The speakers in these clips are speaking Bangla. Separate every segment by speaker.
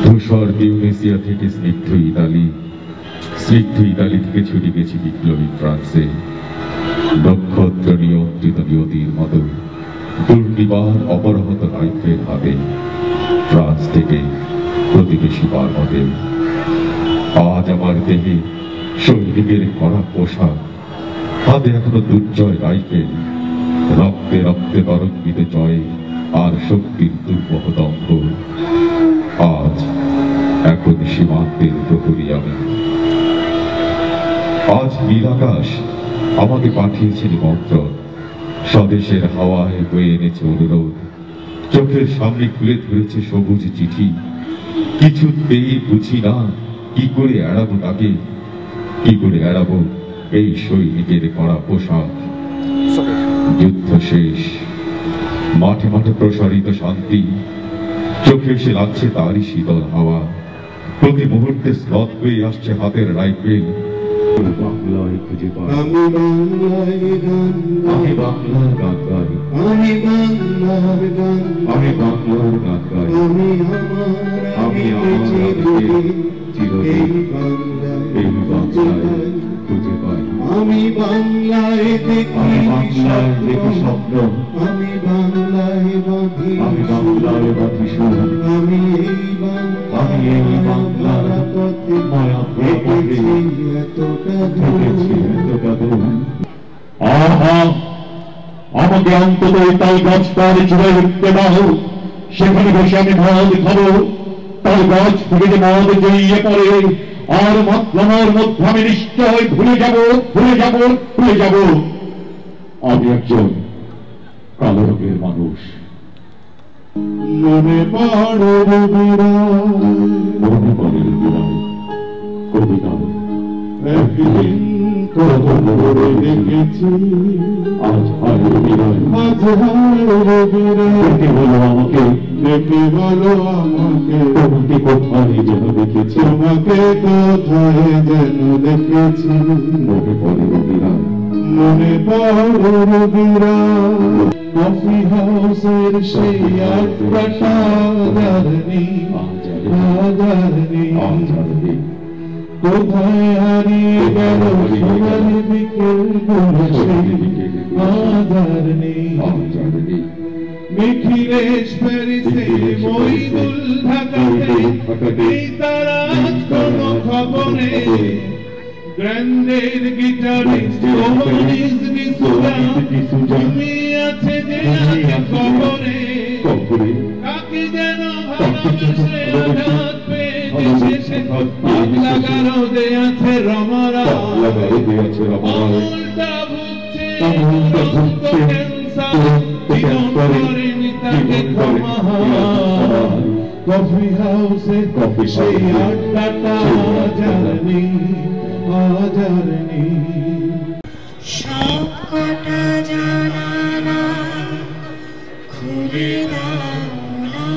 Speaker 1: ধূসর টিউনিসিয়া থেকে স্নিগ্ধ ইতালি থেকে ছুটে গেছি বিপ্লবী ফ্রান্সে। নক্ষত্র নিয়ন্ত্রিত নিয়তির মতো দুর্নিবার অপরাহত রাইফেল হাতে ফ্রান্স থেকে প্রতিবেশী পার্বতে। আজ আমার দেহে সৈনিকের কড়া পোশাক, হাতে এখনো দুর্জয় রাইফেল, রক্তে রক্তে তরঙ্গিত জয় আর শক্তির দুর্বহ দম্ভ। আজ এখন সীমান্তের প্রহরী আমি। আজ নীলাকাশ আমাকে পাঠিয়েছে নিমন্ত্রণ, স্বদেশের হাওয়ায় বয়ে এনেছে অনুরোধ। চোখের সামনে খুলে ধরেছে সবুজ চিঠি, কিছুতেই বুঝি না কি করে এড়াবো তাকে, কি করে এড়াবো এই সৈনিকের কড়া পোশাক। যুদ্ধ শেষ, মাঠে মাঠে প্রসারিত শান্তি, চোখে এসে লাগছে তারই শীতল হাওয়া। প্রতি মুহূর্তে স্লথ হয়ে আসছে হাতের রাইফেল। বাংলায় খুঁজে পাই, আমি বাংলায় গান গাই, আমি বাংলার গান গাই, আমি বাংলার গান, আমি বাংলার গান গাই, আমি আমার চিরদিন এই বাংলায় খুঁজে পাই। আমি বাংলায় দেখি স্বপ্ন, আমি বাংলায় বাঁধি সুর, আমি এই বাংলার পথে মায়া পেয়েছি এতটা দূর। আহা, আমাকে অন্তত তাই গাছটার চূড়ায় উঠতে দাও, সেখানে বসে আমি মদ খাবো। তাই গাছ থেকে যে মদ জড়িয়ে পড়ে আর মাতলামার মধ্যে আমি নিশ্চয় ভুলে যাব আমি একজন কালো রঙের মানুষ। মনে পড়ে কবিতা একদিন দেখেছি, আজ আমাকে তোমাকে কোথায় যেন দেখেছি, মনে পড়ে রবিরা কফি হাউসের সেই আড্ডাটা কোথায় হারিয়ে গেল সোনার বিকেল মিখিলেশ প্যারিসে মইদুল ঢাকাতে তারা কোনো খবরে গ্র্যান্ডের গিটারিস্ট ওমনিস ডিসুজা তুমি আছে যে খবরে কাকে যেন ভালোবেসে আঘাত পেয়ে শেষে পাগলা গারদে আছে রমরা, উল্টা ভুগছে জীবন করেনি তাকে ক্ষমা। কফি হাউসে সেই আড্ডাটা জানি
Speaker 2: সবকটা জানালা খুলে দাও না,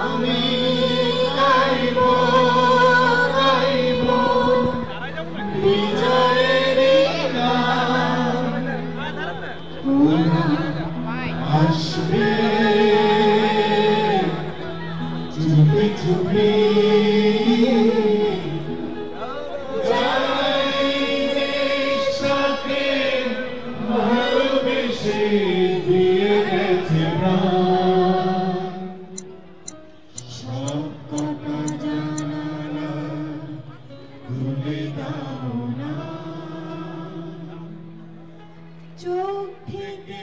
Speaker 2: আমি গাইব বিজয়ের গান, আসবে চুপি চুপি চোখ থেকে